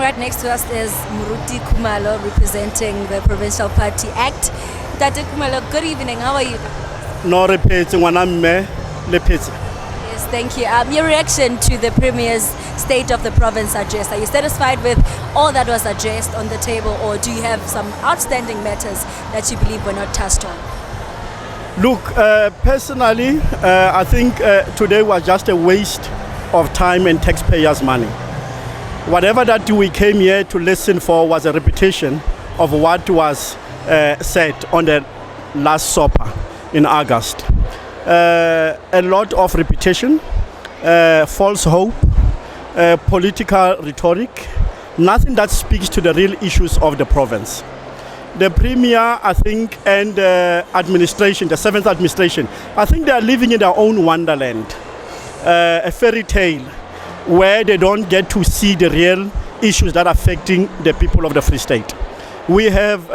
right next to us is Mohau Khumalo, representing the Provincial Party Act. Tate Khumalo, good evening. How are you? No repeats, le pizza. Yes, thank you. Your reaction to the Premier's State of the Province address. Are you satisfied with all that was addressed on the table, or do you have some outstanding matters that you believe were not touched on? Look, personally, I think today was just a waste of time and taxpayers' money. Whatever that we came here to listen for was a repetition of what was said on the last SOPA in August. A lot of repetition, false hope, political rhetoric, nothing that speaks to the real issues of the province. The Premier, I think, and the administration, the 7th administration, I think they are living in their own wonderland, a fairy tale where they don't get to see the real issues that are affecting the people of the Free State. We have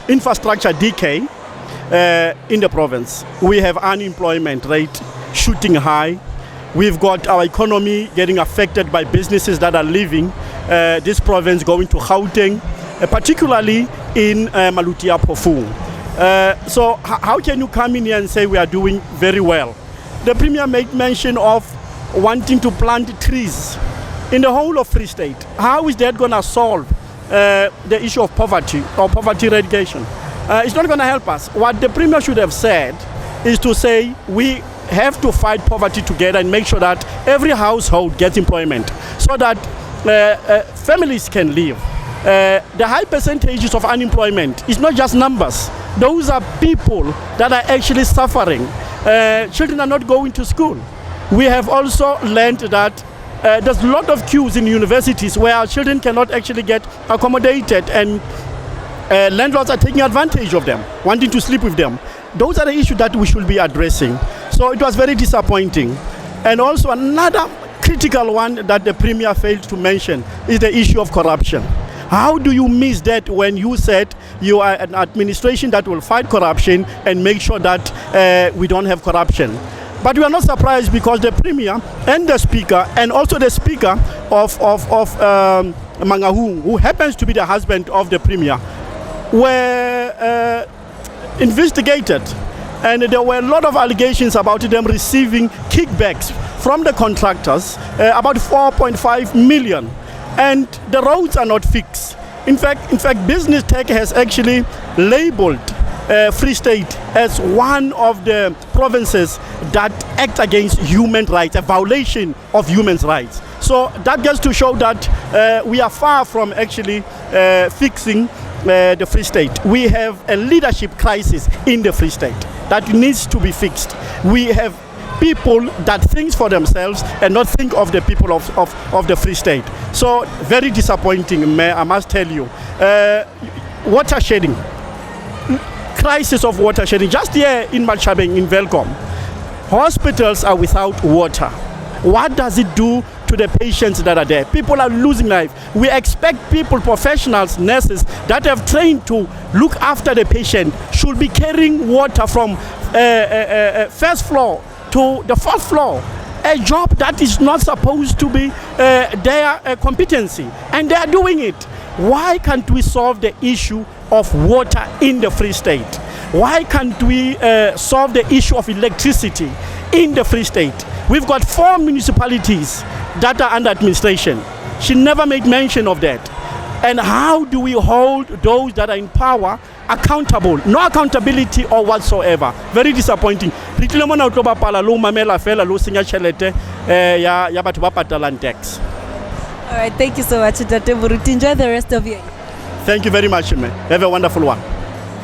infrastructure decay in the province. We have unemployment rate shooting high. We've got our economy getting affected by businesses that are leaving this province, going to Gauteng, particularly in Malutia Phofung. So how can you come in here and say we are doing very well? The Premier made mention of wanting to plant trees in the whole of Free State. How is that going to solve the issue of poverty or poverty eradication? It's not going to help us. What the Premier should have said is to say we have to fight poverty together and make sure that every household gets employment so that families can live. The high percentages of unemployment is not just numbers. Those are people that are actually suffering. Children are not going to school. We have also learned that there's a lot of queues in universities where our children cannot actually get accommodated, and landlords are taking advantage of them, wanting to sleep with them. Those are the issues that we should be addressing. So it was very disappointing. And also another critical one that the Premier failed to mention is the issue of corruption. How do you miss that when you said you are an administration that will fight corruption and make sure that we don't have corruption? But we are not surprised because the Premier and the Speaker, and also the Speaker of Mangaung, who happens to be the husband of the Premier, were investigated. And there were a lot of allegations about them receiving kickbacks from the contractors, about 4.5 million. And the roads are not fixed. In fact, Business Tech has actually labeled Free State as one of the provinces that act against human rights, a violation of human rights. So that gets to show that we are far from actually fixing the Free State. We have a leadership crisis in the Free State that needs to be fixed. We have people that think for themselves and not think of the people of the Free State. So very disappointing, Mayor, I must tell you. Water shedding. Crisis of water shedding. Just here in Malchabeng, in Velkom, hospitals are without water. What does it do to the patients that are there? People are losing life. We expect people, professionals, nurses that have trained to look after the patient should be carrying water from first floor to the 4th floor. A job that is not supposed to be their competency, and they are doing it. Why can't we solve the issue of water in the Free State? Why can't we solve the issue of electricity in the Free State? We've got 4 municipalities that are under administration. She never made mention of that. And how do we hold those that are in power accountable? No accountability or whatsoever. Very disappointing. All right, thank you so much, Tate Mohau. Enjoy the rest of your. Thank you very much, man. Have a wonderful one.